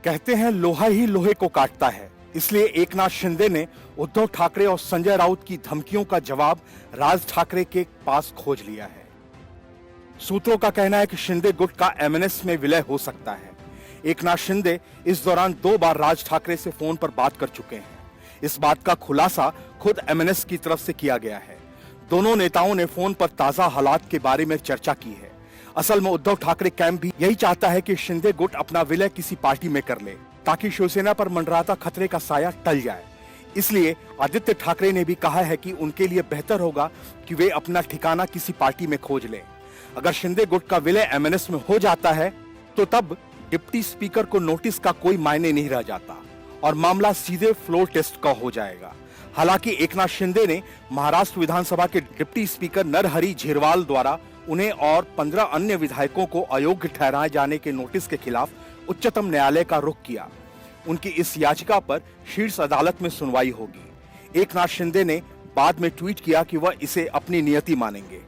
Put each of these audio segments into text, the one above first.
कहते हैं लोहा ही लोहे को काटता है, इसलिए एकनाथ शिंदे ने उद्धव ठाकरे और संजय राउत की धमकियों का जवाब राज ठाकरे के पास खोज लिया है। सूत्रों का कहना है कि शिंदे गुट का एमएनएस में विलय हो सकता है। एकनाथ शिंदे इस दौरान 2 बार राज ठाकरे से फोन पर बात कर चुके हैं। इस बात का खुलासा खुद एमएनएस की तरफ से किया गया है। दोनों नेताओं ने फोन पर ताजा हालात के बारे में चर्चा की है। असल में उद्धव ठाकरे कैंप भी यही चाहता है कि शिंदे गुट अपना विलय किसी पार्टी में कर ले, ताकि शिवसेना पर मंडराता खतरे का साया टल जाए। इसलिए आदित्य ठाकरे ने भी कहा है कि उनके लिए बेहतर होगा कि वे अपना ठिकाना किसी पार्टी में खोज लें। अगर शिंदे गुट का विलय एमएनएस में हो जाता है तो तब डिप्टी स्पीकर को नोटिस का कोई मायने नहीं रह जाता और मामला सीधे फ्लोर टेस्ट का हो जाएगा। हालांकि एकनाथ शिंदे ने महाराष्ट्र विधानसभा के डिप्टी स्पीकर नरहरि झिरवाल द्वारा उन्हें और 15 अन्य विधायकों को अयोग्य ठहराए जाने के नोटिस के खिलाफ उच्चतम न्यायालय का रुख किया। उनकी इस याचिका पर शीर्ष अदालत में सुनवाई होगी। एकनाथ शिंदे ने बाद में ट्वीट किया कि वह इसे अपनी नियति मानेंगे,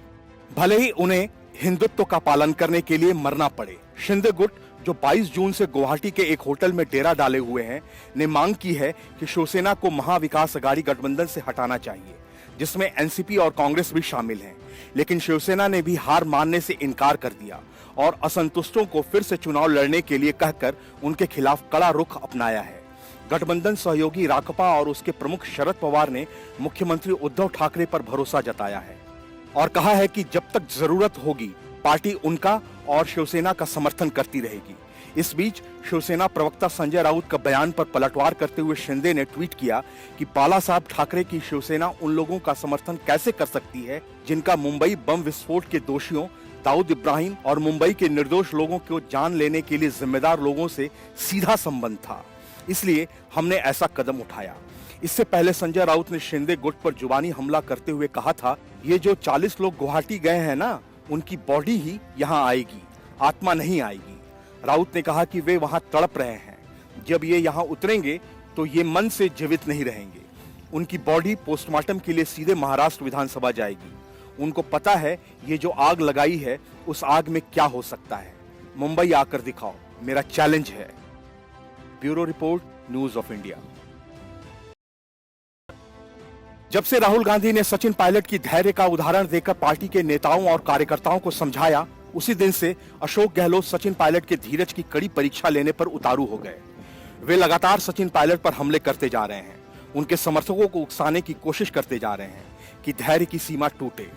भले ही उन्हें हिंदुत्व का पालन करने के लिए मरना पड़े। शिंदे गुट, जो 22 जून से गुवाहाटी के एक होटल में डेरा डाले हुए हैं, ने मांग की है कि शिवसेना को महाविकास अघाड़ी गठबंधन से हटाना चाहिए, जिसमें एनसीपी और कांग्रेस भी शामिल हैं। लेकिन शिवसेना ने भी हार मानने से इनकार कर दिया और असंतुष्टों को फिर से चुनाव लड़ने के लिए कहकर उनके खिलाफ कड़ा रुख अपनाया है। गठबंधन सहयोगी राकपा और उसके प्रमुख शरद पवार ने मुख्यमंत्री उद्धव ठाकरे पर भरोसा जताया है और कहा है कि जब तक जरूरत होगी पार्टी उनका और शिवसेना का समर्थन करती रहेगी। इस बीच शिवसेना प्रवक्ता संजय राउत का बयान पर पलटवार करते हुए शिंदे ने ट्वीट किया कि बाला साहब ठाकरे की शिवसेना उन लोगों का समर्थन कैसे कर सकती है जिनका मुंबई बम विस्फोट के दोषियों दाऊद इब्राहिम और मुंबई के निर्दोष लोगों को जान लेने के लिए जिम्मेदार लोगों से सीधा संबंध था, इसलिए हमने ऐसा कदम उठाया। इससे पहले संजय राउत ने शिंदे गुट पर जुबानी हमला करते हुए कहा था, ये जो 40 लोग गुवाहाटी गए हैं ना, उनकी बॉडी ही यहाँ आएगी, आत्मा नहीं आएगी। राउत ने कहा कि वे वहां तड़प रहे हैं, जब ये यहाँ उतरेंगे तो ये मन से जीवित नहीं रहेंगे। उनकी बॉडी पोस्टमार्टम के लिए सीधे महाराष्ट्र विधानसभा जाएगी। उनको पता है ये जो आग लगाई है उस आग में क्या हो सकता है। मुंबई आकर दिखाओ, मेरा चैलेंज है। Bureau report, news of India. जब से राहुल गांधी ने सचिन पायलट की धैर्य का उदाहरण देकर पार्टी के नेताओं और कार्यकर्ताओं को समझाया, उसी दिन से अशोक गहलोत सचिन पायलट के धीरज की कड़ी परीक्षा लेने पर उतारू हो गए। वे लगातार सचिन पायलट पर हमले करते जा रहे हैं, उनके समर्थकों को उकसाने की कोशिश करते जा रहे हैं कि धैर्य की सीमा टूटे।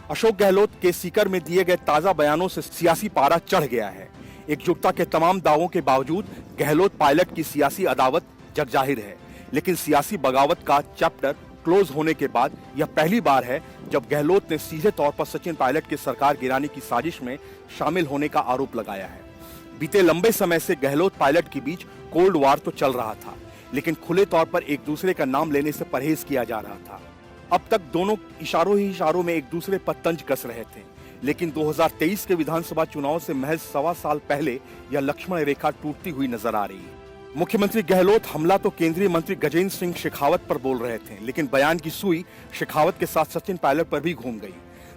अशोक गहलोत के सीकर में दिए गए ताजा बयानों से सियासी पारा चढ़ गया है। एकजुटता के तमाम दावों के बावजूद गहलोत पायलट की सियासी अदावत जग जाहिर है, लेकिन सियासी बगावत का चैप्टर क्लोज होने के बाद यह पहली बार है जब गहलोत ने सीधे तौर पर सचिन पायलट की सरकार गिराने की साजिश में शामिल होने का आरोप लगाया है। बीते लंबे समय से गहलोत पायलट के बीच कोल्ड वार तो चल रहा था, लेकिन खुले तौर पर एक दूसरे का नाम लेने से परहेज किया जा रहा था। अब तक दोनों इशारों में एक दूसरे पर तंज कस रहे थे, लेकिन 2023 के विधानसभा चुनाव से महज 1.25 साल पहले यह लक्ष्मण रेखा टूटती हुई नजर आ रही है। मुख्यमंत्री गहलोत हमला तो केंद्रीय मंत्री गजेंद्र सिंह शेखावत पर बोल रहे थे, लेकिन बयान की सुई शेखावत के साथ सचिन पायलट पर भी घूम गई।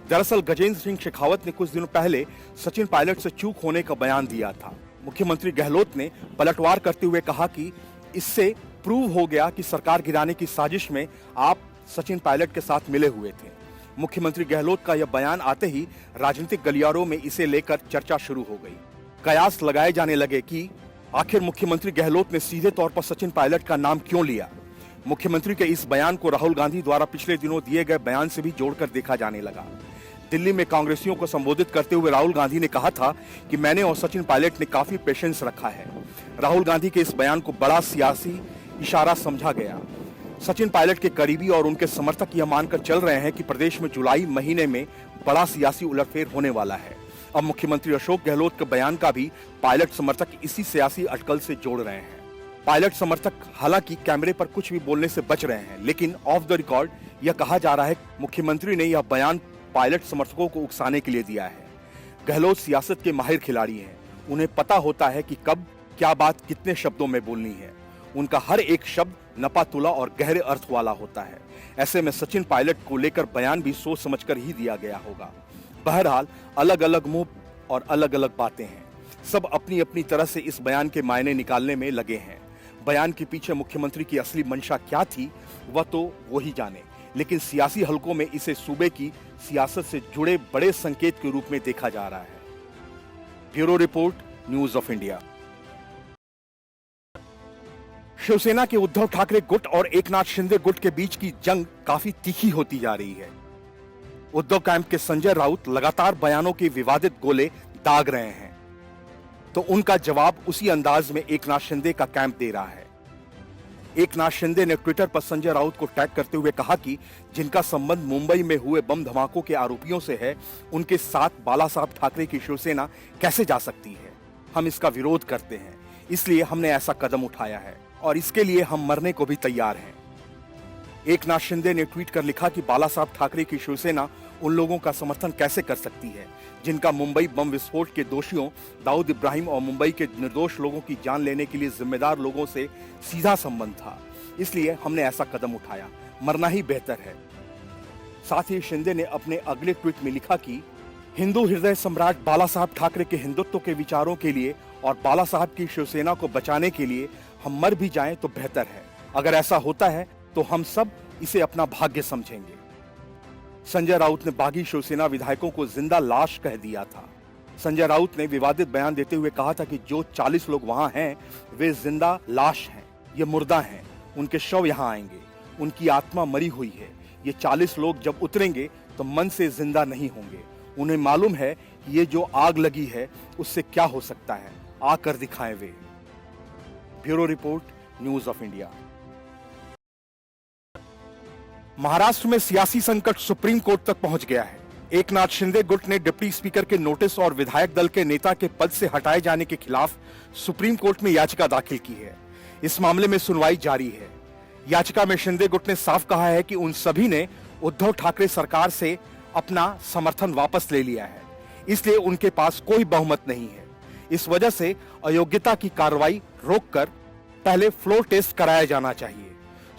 दरअसल गजेंद्र सिंह शेखावत ने कुछ दिनों पहले सचिन पायलट से चूक होने का बयान दिया था। मुख्यमंत्री गहलोत ने पलटवार करते हुए कहा कि इससे प्रूव हो गया कि सरकार गिराने की साजिश में आप सचिन पायलट के साथ मिले हुए थे। मुख्यमंत्री गहलोत का यह बयान आते ही राजनीतिक गलियारों में इसे लेकर चर्चा शुरू हो गई। कयास लगाए जाने लगे कि आखिर मुख्यमंत्री गहलोत ने सीधे तौर पर सचिन पायलट का नाम क्यों लिया। मुख्यमंत्री के इस बयान को राहुल गांधी द्वारा पिछले दिनों दिए गए बयान से भी जोड़कर देखा जाने लगा। दिल्ली में कांग्रेसियों को संबोधित करते हुए राहुल गांधी ने कहा था कि मैंने और सचिन पायलट ने काफी पेशेंस रखा है। राहुल गांधी के इस बयान को बड़ा सियासी इशारा समझा गया। सचिन पायलट के करीबी और उनके समर्थक यह मानकर चल रहे हैं कि प्रदेश में जुलाई महीने में बड़ा सियासी उलटफेर होने वाला है। अब मुख्यमंत्री अशोक गहलोत के बयान का भी पायलट समर्थक इसी सियासी अटकल से जोड़ रहे हैं। पायलट समर्थक हालांकि कैमरे पर कुछ भी बोलने से बच रहे हैं, लेकिन ऑफ द रिकॉर्ड यह कहा जा रहा है मुख्यमंत्री ने यह बयान पायलट समर्थकों को उकसाने के लिए दिया है। गहलोत सियासत के माहिर खिलाड़ी हैं, उन्हें पता होता है कि कब क्या बात कितने शब्दों में बोलनी है। उनका हर एक शब्द नपातुला और गहरे अर्थ वाला होता है। ऐसे में सचिन पायलट को लेकर बयान भी सोच समझकर ही दिया गया होगा। बहरहाल अलग अलग मुंह और अलग अलग बातें हैं। सब अपनी अपनी तरह से इस बयान के मायने निकालने में लगे हैं। बयान के पीछे मुख्यमंत्री की असली मंशा क्या थी वह तो वो ही जाने, लेकिन सियासी हलकों में इसे सूबे की सियासत से जुड़े बड़े संकेत के रूप में देखा जा रहा है। Bureau report, news of India. Shiv Sena के उद्धव ठाकरे गुट और एकनाथ शिंदे गुट के बीच की जंग काफी तीखी होती जा रही है। उद्धव कैंप के संजय राउत लगातार बयानों के विवादित गोले दाग रहे हैं, तो उनका जवाब उसी अंदाज में एकनाथ शिंदे का कैंप दे रहा है। एकनाथ शिंदे ने ट्विटर पर संजय राउत को टैग करते हुए कहा कि जिनका संबंध मुंबई में हुए बम धमाकों के आरोपियों से है, उनके साथ बाला साहब ठाकरे की शिवसेना कैसे जा सकती है। हम इसका विरोध करते हैं, इसलिए हमने ऐसा कदम उठाया है और इसके लिए हम मरने को भी तैयार हैं। एकनाथ शिंदे ने ट्वीट कर लिखा कि बाला साहब ठाकरे की शिवसेना उन लोगों का समर्थन कैसे कर सकती है जिनका मुंबई बम विस्फोट के दोषियों दाऊद इब्राहिम और मुंबई के निर्दोष लोगों की जान लेने के लिए जिम्मेदार लोगों से सीधा संबंध था। इसलिए हमने ऐसा कदम उठाया, मरना ही बेहतर है। साथ ही शिंदे ने अपने अगले ट्वीट में लिखा कि हिंदू हृदय सम्राट बाला साहब ठाकरे के हिंदुत्व के विचारों के लिए और बाला साहब की शिवसेना को बचाने के लिए हम मर भी जाएं तो बेहतर है। अगर ऐसा होता है तो हम सब इसे अपना भाग्य समझेंगे। संजय राउत ने बागी शिवसेना विधायकों को जिंदा लाश कह दिया था। संजय राउत ने विवादित बयान देते हुए कहा था कि जो 40 लोग वहां हैं वे जिंदा लाश हैं, ये मुर्दा हैं, उनके शव यहां आएंगे, उनकी आत्मा मरी हुई है। ये 40 लोग जब उतरेंगे तो मन से जिंदा नहीं होंगे। उन्हें मालूम है कि ये जो आग लगी है उससे क्या हो सकता है, आकर दिखाएं वे। Bureau report, news of India. Maharashtra में सियासी संकट सुप्रीम कोर्ट तक पहुंच गया है। एकनाथ शिंदे गुट ने डिप्टी स्पीकर के नोटिस और विधायक दल के नेता के पद से हटाए जाने के खिलाफ सुप्रीम कोर्ट में याचिका दाखिल की है। इस मामले में सुनवाई जारी है। याचिका में शिंदे गुट ने साफ कहा है कि उन सभी ने उद्धव ठाकरे सरकार से अपना समर्थन वापस ले लिया है, इसलिए उनके पास कोई बहुमत नहीं है। इस वजह से अयोग्यता की कार्रवाई रोककर पहले फ्लोर टेस्ट कराया जाना चाहिए।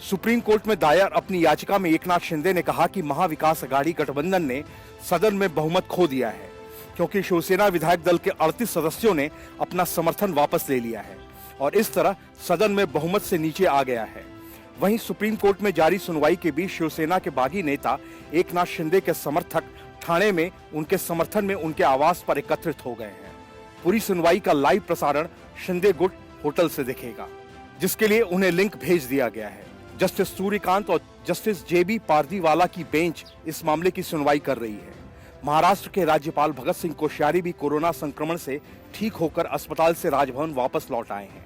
सुप्रीम कोर्ट में दायर अपनी याचिका में एकनाथ शिंदे ने कहा कि महाविकास अघाड़ी गठबंधन ने सदन में बहुमत खो दिया है, क्योंकि शिवसेना विधायक दल के 38 सदस्यों ने अपना समर्थन वापस ले लिया है और इस तरह सदन में बहुमत से नीचे आ गया है। वहीं सुप्रीम कोर्ट में जारी सुनवाई के बीच शिवसेना के बागी नेता एकनाथ शिंदे के समर्थक ठाणे में उनके समर्थन में उनके आवास पर एकत्रित हो गए हैं। पूरी सुनवाई का लाइव प्रसारण शिंदे गुट होटल से दिखेगा, जिसके लिए उन्हें लिंक भेज दिया गया है। जस्टिस सूर्यकांत और जस्टिस जेबी पारदीवाला की बेंच इस मामले की सुनवाई कर रही है। महाराष्ट्र के राज्यपाल भगत सिंह कोश्यारी भी कोरोना संक्रमण से ठीक होकर अस्पताल से राजभवन वापस लौट आए हैं।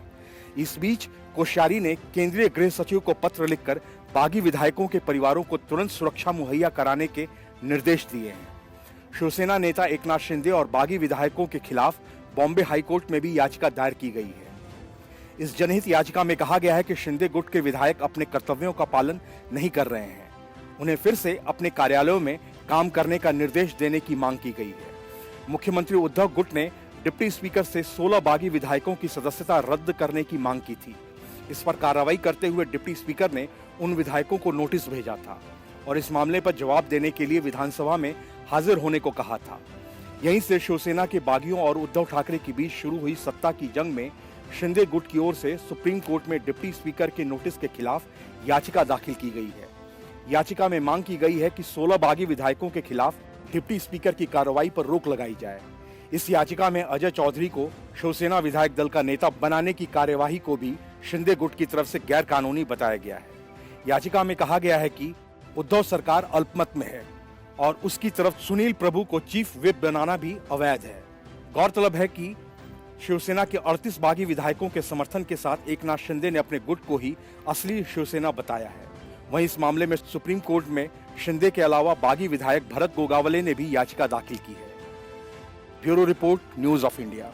इस बीच कोश्यारी ने केंद्रीय गृह सचिव को पत्र लिखकर बागी विधायकों के परिवारों को तुरंत सुरक्षा मुहैया कराने के निर्देश दिए हैं। शिवसेना नेता एकनाथ शिंदे और बागी विधायकों के खिलाफ बॉम्बे हाईकोर्ट में भी याचिका दायर की गई है। इस जनहित याचिका में कहा गया है कि शिंदे गुट के विधायक अपने कर्तव्यों का पालन नहीं कर रहे हैं। उन्हें फिर से अपने कार्यालयों में काम करने का निर्देश देने की मांग की गई है। मुख्यमंत्री उद्धव गुट ने डिप्टी स्पीकर से 16 बागी विधायकों की सदस्यता रद्द करने की मांग की थी। इस पर कार्रवाई करते हुए डिप्टी स्पीकर ने उन विधायकों को नोटिस भेजा था और इस मामले पर जवाब देने के लिए विधानसभा में हाजिर होने को कहा था। यहीं से शिवसेना के बागियों और उद्धव ठाकरे के बीच शुरू हुई सत्ता की जंग में शिंदे गुट की ओर से सुप्रीम कोर्ट में डिप्टी स्पीकर के नोटिस के खिलाफ याचिका दाखिल की गई है। याचिका में मांग की गई है कि 16 बागी विधायकों के खिलाफ डिप्टी स्पीकर की कार्रवाई पर रोक लगाई जाए। इस याचिका में अजय चौधरी को शिवसेना विधायक दल का नेता बनाने की कार्यवाही को भी शिंदे गुट की तरफ से गैर कानूनी बताया गया है। याचिका में कहा गया है कि उद्धव सरकार अल्पमत में है और उसकी तरफ सुनील प्रभु को चीफ व्हिप बनाना भी अवैध है। गौरतलब है कि शिवसेना के 38 बागी विधायकों के समर्थन के साथ एकनाथ शिंदे ने अपने गुट को ही असली शिवसेना बताया है। वहीं इस मामले में सुप्रीम कोर्ट में शिंदे के अलावा बागी विधायक भरत गोगावले ने भी याचिका दाखिल की है। Bureau report, news of India.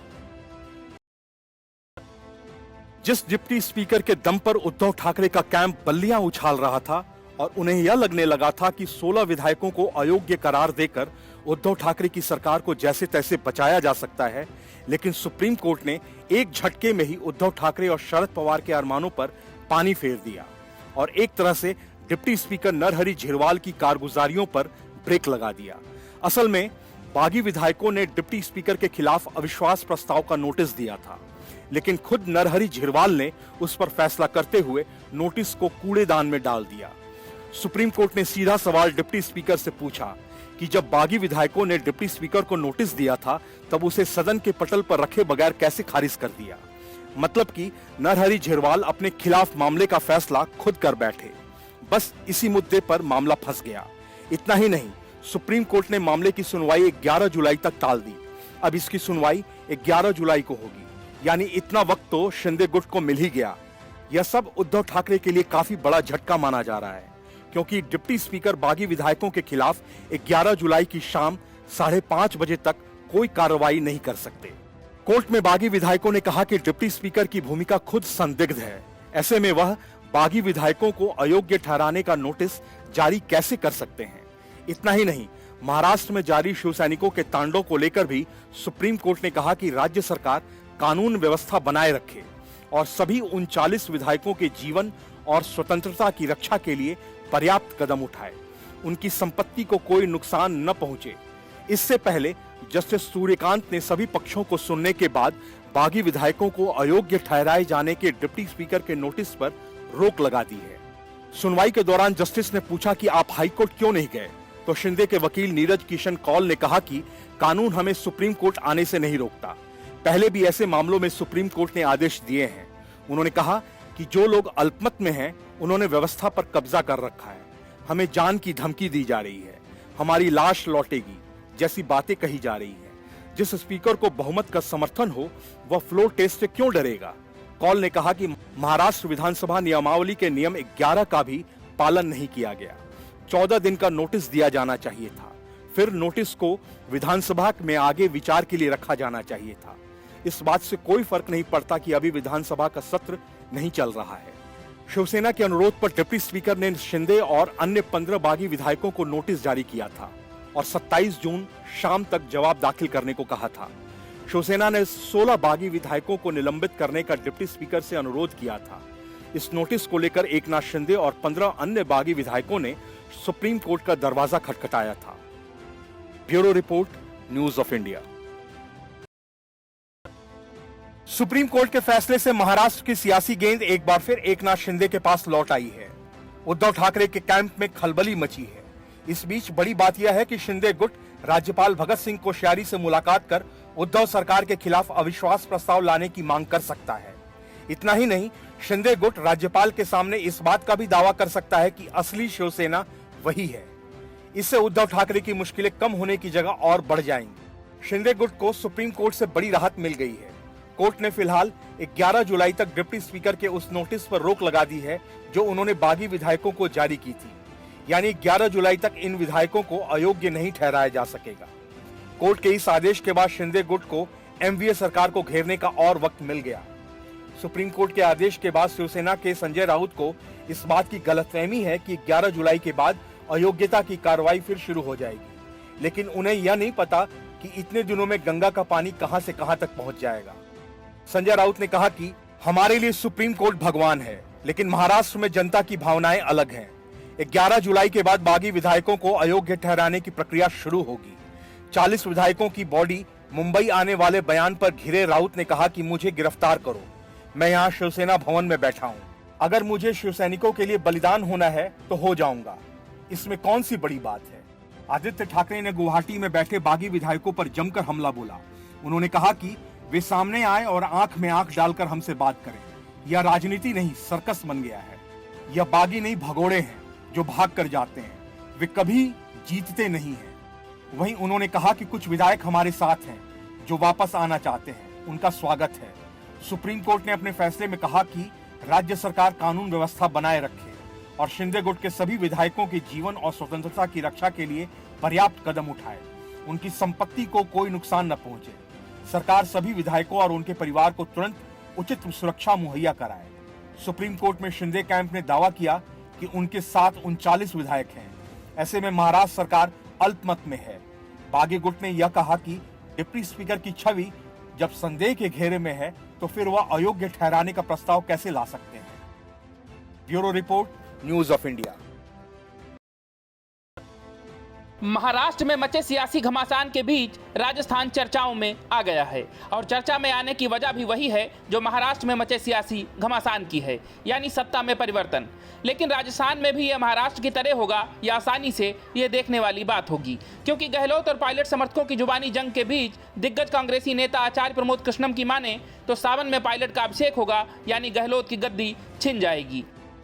जिस डिप्टी स्पीकर के दम पर उद्धव ठाकरे का कैंप बल्लियां उछाल रहा था और उन्हें यह लगने लगा था कि 16 विधायकों को अयोग्य करार देकर उद्धव ठाकरे की सरकार को जैसे तैसे बचाया जा सकता है, लेकिन सुप्रीम कोर्ट ने एक झटके में ही उद्धव ठाकरे और शरद पवार के अरमानों पर पानी फेर दिया और एक तरह से डिप्टी स्पीकर नरहरि झिरवाल की कारगुजारियों पर ब्रेक लगा दिया। असल में बागी विधायकों ने डिप्टी स्पीकर के खिलाफ अविश्वास प्रस्ताव का नोटिस दिया था, लेकिन खुद नरहरि झिरवाल ने उस पर फैसला करते हुए नोटिस को कूड़ेदान में डाल दिया। सुप्रीम कोर्ट ने सीधा सवाल डिप्टी स्पीकर से पूछा कि जब बागी विधायकों ने डिप्टी स्पीकर को नोटिस दिया था तब उसे सदन के पटल पर रखे बगैर कैसे खारिज कर दिया। मतलब कि नरहरि झिरवाल अपने खिलाफ मामले का फैसला खुद कर बैठे। बस इसी मुद्दे पर मामला फंस गया। इतना ही नहीं, सुप्रीम कोर्ट ने मामले की सुनवाई 11 जुलाई तक टाल दी। अब इसकी सुनवाई 11 जुलाई को होगी, यानी इतना वक्त तो शिंदे गुट को मिल ही गया। यह सब उद्धव ठाकरे के लिए काफी बड़ा झटका माना जा रहा है, क्योंकि डिप्टी स्पीकर बागी विधायकों के खिलाफ 11 जुलाई की शाम 5:30 बजे तक कोई कार्रवाई नहीं कर सकते। कोर्ट में बागी विधायकों ने कहा कि डिप्टी स्पीकर की भूमिका खुद संदिग्ध है। ऐसे में वह बागी विधायकों को अयोग्य ठहराने का नोटिस जारी कैसे कर सकते हैं। इतना ही नहीं, महाराष्ट्र में जारी शिवसैनिकों के तांडव को लेकर भी सुप्रीम कोर्ट ने कहा कि राज्य सरकार कानून व्यवस्था बनाए रखे और सभी 39 विधायकों के जीवन और स्वतंत्रता की रक्षा के लिए पर्याप्त कदम उठाए, उनकी संपत्ति को कोई नुकसान न पहुंचे। इससे पहले जस्टिस सूर्यकांत ने सभी पक्षों को सुनने के बाद बागी विधायकों को अयोग्य ठहराए जाने के डिप्टी स्पीकर के नोटिस पर रोक लगा दी है। सुनवाई के दौरान जस्टिस ने पूछा कि आप हाईकोर्ट क्यों नहीं गए, तो शिंदे के वकील नीरज किशन कौल ने कहा कि कानून हमें सुप्रीम कोर्ट आने से नहीं रोकता। पहले भी ऐसे मामलों में सुप्रीम कोर्ट ने आदेश दिए हैं। उन्होंने कहा कि जो लोग अल्पमत में हैं, उन्होंने व्यवस्था पर कब्जा कर रखा है। हमें जान की धमकी दी जा रही है, हमारी लाश लौटेगी जैसी बातें कही जा रही हैं। जिस स्पीकर को बहुमत का समर्थन हो वह फ्लोर टेस्ट से क्यों डरेगा। कौल ने कहा कि महाराष्ट्र विधानसभा नियमावली के नियम 11 का भी पालन नहीं किया गया। 14 दिन का नोटिस दिया जाना चाहिए था, फिर नोटिस को विधानसभा में आगे विचार के लिए रखा जाना चाहिए था। इस बात से कोई फर्क नहीं पड़ता कि अभी विधानसभा का सत्र नहीं चल रहा है। शिवसेना के अनुरोध पर डिप्टी स्पीकर ने शिंदे और अन्य 15 बागी विधायकों को नोटिस जारी किया था और 27 जून शाम तक जवाब दाखिल करने को कहा था। शिवसेना ने 16 बागी विधायकों को निलंबित करने का डिप्टी स्पीकर से अनुरोध किया था। इस नोटिस को लेकर एकनाथ शिंदे और 15 अन्य बागी विधायकों ने सुप्रीम कोर्ट का दरवाजा खटखटाया था। Bureau report, news of India. Supreme court के फैसले से महाराष्ट्र की सियासी गेंद एक बार फिर एकनाथ शिंदे के पास लौट आई है। उद्धव ठाकरे के कैंप में खलबली मची है। इस बीच बड़ी बात यह है कि शिंदे गुट राज्यपाल भगत सिंह कोश्यारी से मुलाकात कर उद्धव सरकार के खिलाफ अविश्वास प्रस्ताव लाने की मांग कर सकता है। इतना ही नहीं, शिंदे गुट राज्यपाल के सामने इस बात का भी दावा कर सकता है कि असली शिवसेना वही है। इससे उद्धव ठाकरे की मुश्किलें कम होने की जगह और बढ़ जाएंगी। शिंदे गुट को सुप्रीम कोर्ट से बड़ी राहत मिल गई है। कोर्ट ने फिलहाल 11 जुलाई तक डिप्टी स्पीकर के उस नोटिस पर रोक लगा दी है जो उन्होंने बागी विधायकों को जारी की थी, यानी 11 जुलाई तक इन विधायकों को अयोग्य नहीं ठहराया जा सकेगा। कोर्ट के इस आदेश के बाद शिंदे गुट को एमवीए सरकार को घेरने का और वक्त मिल गया। सुप्रीम कोर्ट के आदेश के बाद शिवसेना के संजय राउत को इस बात की गलतफहमी है कि 11 जुलाई के बाद अयोग्यता की कार्रवाई फिर शुरू हो जाएगी, लेकिन उन्हें यह नहीं पता कि इतने दिनों में गंगा का पानी कहां से कहां तक पहुंच जाएगा। संजय राउत ने कहा कि हमारे लिए सुप्रीम कोर्ट भगवान है, लेकिन महाराष्ट्र में जनता की भावनाएं अलग हैं। 11 जुलाई के बाद बागी विधायकों को अयोग्य ठहराने की प्रक्रिया शुरू होगी। 40 विधायकों की बॉडी मुंबई आने वाले बयान पर घिरे राउत ने कहा कि मुझे गिरफ्तार करो, मैं यहाँ शिवसेना भवन में बैठा हूँ। अगर मुझे शिवसैनिकों के लिए बलिदान होना है तो हो जाऊंगा, इसमें कौन सी बड़ी बात है। आदित्य ठाकरे ने गुवाहाटी में बैठे बागी विधायकों पर जमकर हमला बोला। उन्होंने कहा कि वे सामने आए और आंख में आंख डालकर हमसे बात करें। यह राजनीति नहीं, सर्कस बन गया है। यह बागी नहीं, भगोड़े हैं जो भाग कर जाते हैं, वे कभी जीतते नहीं हैं। वहीं उन्होंने कहा कि कुछ विधायक हमारे साथ हैं जो वापस आना चाहते हैं, उनका स्वागत है। सुप्रीम कोर्ट ने अपने फैसले में कहा कि राज्य सरकार कानून व्यवस्था बनाए रखे और शिंदे गुट के सभी विधायकों के जीवन और स्वतंत्रता की रक्षा के लिए पर्याप्त कदम उठाए, उनकी संपत्ति को कोई नुकसान न पहुंचे। सरकार सभी विधायकों और उनके परिवार को तुरंत उचित सुरक्षा मुहैया कराए। सुप्रीम कोर्ट में शिंदे कैंप ने दावा किया कि उनके साथ 39 विधायक हैं। ऐसे में महाराष्ट्र सरकार अल्पमत में है। बागी गुट ने यह कहा कि डिप्टी स्पीकर की छवि जब संदेह के घेरे में है तो फिर वह अयोग्य ठहराने का प्रस्ताव कैसे ला सकते हैं। Bureau report, news of India. Maharashtra में मचे सियासी घमासान के बीच राजस्थान चर्चाओं में आ गया है और चर्चा में आने की वजह भी वही है जो महाराष्ट्र में मचे सियासी घमासान की है, यानी सत्ता में परिवर्तन। लेकिन राजस्थान में भी यह महाराष्ट्र की तरह होगा या आसानी से यह देखने वाली बात होगी, क्योंकि गहलोत और पायलट समर्थकों की जुबानी जंग के बीच दिग्गज कांग्रेसी नेता आचार्य प्रमोद कृष्णम की माने तो सावन में पायलट का अभिषेक होगा, यानी गहलोत की गद्दी छिन जाएगी।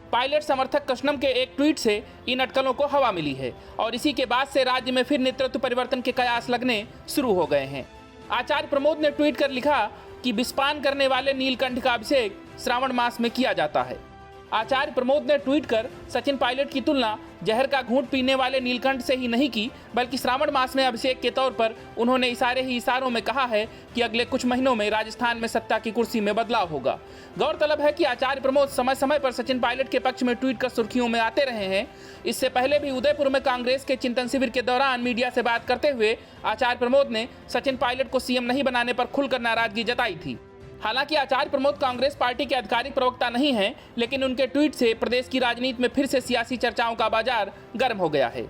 पायलट समर्थक कृष्णम के एक ट्वीट से इन अटकलों को हवा मिली है और इसी के बाद से राज्य में फिर नेतृत्व परिवर्तन के कयास लगने शुरू हो गए हैं। आचार्य प्रमोद ने ट्वीट कर लिखा कि विषपान करने वाले नीलकंठ का अभिषेक श्रावण मास में किया जाता है। आचार्य प्रमोद ने ट्वीट कर सचिन पायलट की तुलना जहर का घूंट पीने वाले नीलकंठ से ही नहीं की, बल्कि श्रावण मास में अभिषेक के तौर पर उन्होंने इशारे ही इशारों में कहा है कि अगले कुछ महीनों में राजस्थान में सत्ता की कुर्सी में बदलाव होगा। गौरतलब है कि आचार्य प्रमोद समय समय पर सचिन पायलट के पक्ष में ट्वीट कर सुर्खियों में आते रहे हैं। इससे पहले भी उदयपुर में कांग्रेस के चिंतन शिविर के दौरान मीडिया से बात करते हुए आचार्य प्रमोद ने सचिन पायलट को सीएम नहीं बनाने पर खुलकर नाराजगी जताई थी। हालांकि आचार्य प्रमोद कांग्रेस पार्टी के आधिकारिक प्रवक्ता नहीं हैं, लेकिन उनके ट्वीट से प्रदेश की राजनीति में फिर से सियासी चर्चाओं का बाजार गर्म हो गया है।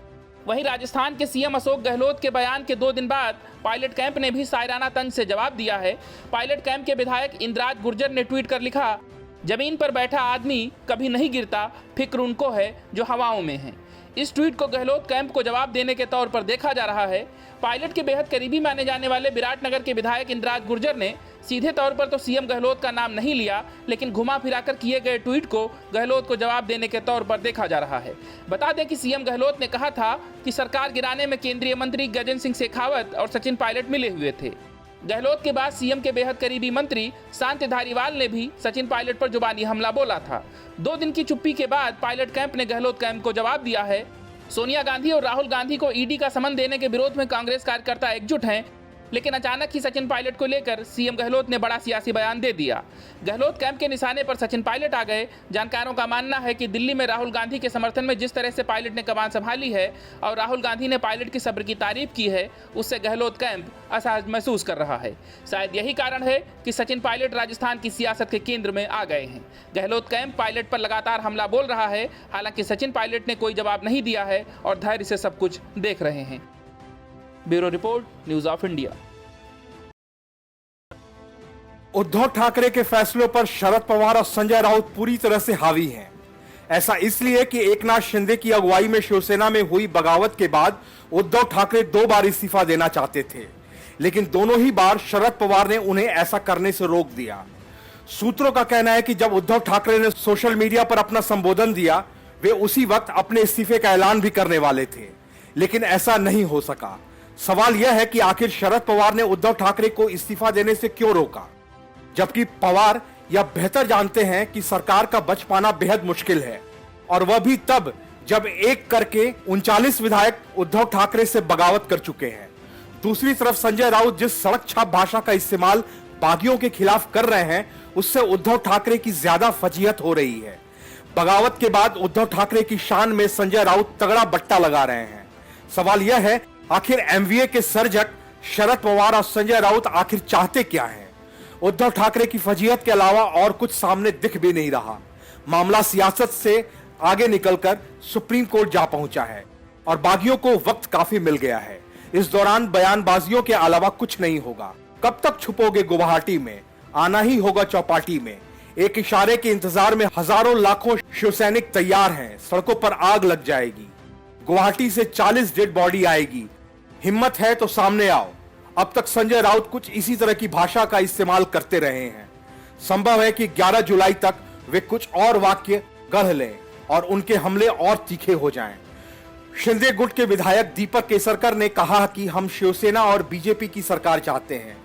वहीं राजस्थान के सीएम अशोक गहलोत के बयान के 2 दिन बाद पायलट कैंप ने भी शायराना तंज से जवाब दिया है। पायलट कैंप के विधायक इंद्राज गुर्जर ने ट्वीट कर लिखा, जमीन पर बैठा आदमी कभी नहीं गिरता, फिक्र उनको है जो हवाओं में है। इस ट्वीट को गहलोत कैंप को जवाब देने के तौर पर देखा जा रहा है। पायलट के बेहद करीबी माने जाने वाले विराटनगर के विधायक इंद्राज गुर्जर ने सीधे तौर पर तो सीएम गहलोत का नाम नहीं लिया, लेकिन घुमा फिराकर किए गए ट्वीट को गहलोत को जवाब देने के तौर पर देखा जा रहा है। बता दें कि सीएम गहलोत ने कहा था कि सरकार गिराने में केंद्रीय मंत्री गजेंद्र सिंह शेखावत और सचिन पायलट मिले हुए थे। गहलोत के बाद सीएम के बेहद करीबी मंत्री शांति धारीवाल ने भी सचिन पायलट पर जुबानी हमला बोला था। 2 दिन की चुप्पी के बाद पायलट कैंप ने गहलोत कैंप को जवाब दिया है। सोनिया गांधी और राहुल गांधी को ईडी का समन देने के विरोध में कांग्रेस कार्यकर्ता एकजुट हैं, लेकिन अचानक ही सचिन पायलट को लेकर सीएम गहलोत ने बड़ा सियासी बयान दे दिया। गहलोत कैंप के निशाने पर सचिन पायलट आ गए। जानकारों का मानना है कि दिल्ली में राहुल गांधी के समर्थन में जिस तरह से पायलट ने कमान संभाली है और राहुल गांधी ने पायलट की सब्र की तारीफ की है, उससे गहलोत कैंप असहज महसूस कर रहा है। शायद यही कारण है कि सचिन पायलट राजस्थान की सियासत के केंद्र में आ गए हैं। गहलोत कैंप पायलट पर लगातार हमला बोल रहा है, हालांकि सचिन पायलट ने कोई जवाब नहीं दिया है और धैर्य से सब कुछ देख रहे हैं। Bureau report, news of India. Uddhav Thackeray के फैसलों पर शरद पवार और संजय राउत पूरी तरह से हावी हैं। ऐसा इसलिए कि एकनाथ शिंदे की अगुवाई में शिवसेना में हुई बगावत के बाद उद्धव ठाकरे 2 बार इस्तीफा देना चाहते थे, लेकिन दोनों ही बार शरद पवार ने उन्हें ऐसा करने से रोक दिया। सूत्रों का कहना है कि जब उद्धव ठाकरे ने सोशल मीडिया पर अपना संबोधन दिया, वे उसी वक्त अपने इस्तीफे का ऐलान भी करने वाले थे, लेकिन ऐसा नहीं हो सका। सवाल यह है कि आखिर शरद पवार ने उद्धव ठाकरे को इस्तीफा देने से क्यों रोका, जबकि पवार यह बेहतर जानते हैं कि सरकार का बच पाना बेहद मुश्किल है, और वह भी तब जब एक करके 39 विधायक उद्धव ठाकरे से बगावत कर चुके हैं। दूसरी तरफ संजय राउत जिस सड़क छाप भाषा का इस्तेमाल बागियों के खिलाफ कर रहे हैं, उससे उद्धव ठाकरे की ज्यादा फजीहत हो रही है। बगावत के बाद उद्धव ठाकरे की शान में संजय राउत तगड़ा बट्टा लगा रहे हैं। सवाल यह है, आखिर एमवीए के सर्जक शरद पवार और संजय राउत आखिर चाहते क्या हैं? उद्धव ठाकरे की फजीहत के अलावा और कुछ सामने दिख भी नहीं रहा। मामला सियासत से आगे निकलकर सुप्रीम कोर्ट जा पहुंचा है और बागियों को वक्त काफी मिल गया है। इस दौरान बयानबाजियों के अलावा कुछ नहीं होगा। कब तक छुपोगे गुवाहाटी में, आना ही होगा चौपाटी में। एक इशारे के इंतजार में हजारों लाखों शिवसैनिक तैयार हैं। सड़कों पर आग लग जाएगी। गुवाहाटी से 40 डेड बॉडी आएगी। हिम्मत है तो सामने आओ। अब तक संजय राउत कुछ इसी तरह की भाषा का इस्तेमाल करते रहे हैं। संभव है कि 11 जुलाई तक वे कुछ और वाक्य गढ़ लें और उनके हमले और तीखे हो जाएं। शिंदे गुट के विधायक दीपक केसरकर ने कहा कि हम शिवसेना और बीजेपी की सरकार चाहते हैं।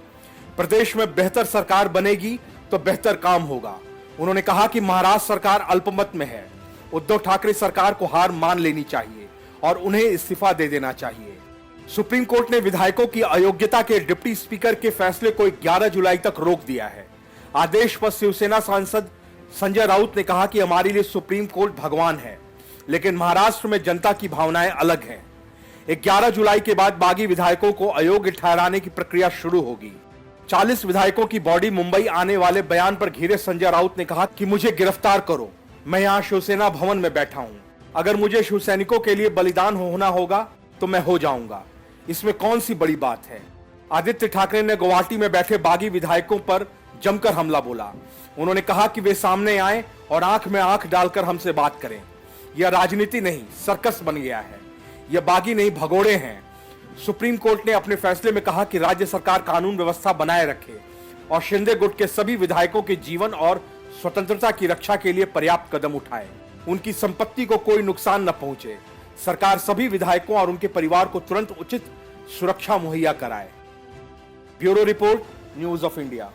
प्रदेश में बेहतर सरकार बनेगी तो बेहतर काम होगा। उन्होंने कहा कि महाराष्ट्र सरकार अल्पमत में है। उद्धव ठाकरे सरकार को हार मान लेनी चाहिए और उन्हें इस्तीफा दे देना चाहिए। सुप्रीम कोर्ट ने विधायकों की अयोग्यता के डिप्टी स्पीकर के फैसले को 11 जुलाई तक रोक दिया है। आदेश पर शिवसेना सांसद संजय राउत ने कहा कि हमारे लिए सुप्रीम कोर्ट भगवान है, लेकिन महाराष्ट्र में जनता की भावनाएं अलग हैं। 11 जुलाई के बाद बागी विधायकों को अयोग्य ठहराने की प्रक्रिया शुरू होगी। 40 विधायकों की बॉडी मुंबई आने वाले बयान पर घिरे संजय राउत ने कहा कि मुझे गिरफ्तार करो, मैं यहाँ शिवसेना भवन में बैठा हूँ। अगर मुझे शिवसैनिकों के लिए बलिदान होना होगा तो मैं हो जाऊंगा। इसमें कौन सी बड़ी बात है। आदित्य ठाकरे ने गुवाहाटी में बैठे बागी विधायकों पर जमकर हमला बोला। उन्होंने कहा कि वे सामने आए और आंख में आंख डालकर हमसे बात करें। यह राजनीति नहीं, सर्कस बन गया है। यह बागी नहीं, भगोड़े हैं। सुप्रीम कोर्ट ने अपने फैसले में कहा कि राज्य सरकार कानून व्यवस्था बनाए रखे और शिंदे गुट के सभी विधायकों के जीवन और स्वतंत्रता की रक्षा के लिए पर्याप्त कदम उठाए। उनकी संपत्ति को कोई नुकसान न पहुंचे। सरकार सभी विधायकों और उनके परिवार को तुरंत उचित सुरक्षा मुहैया कराए। Bureau report, news of India.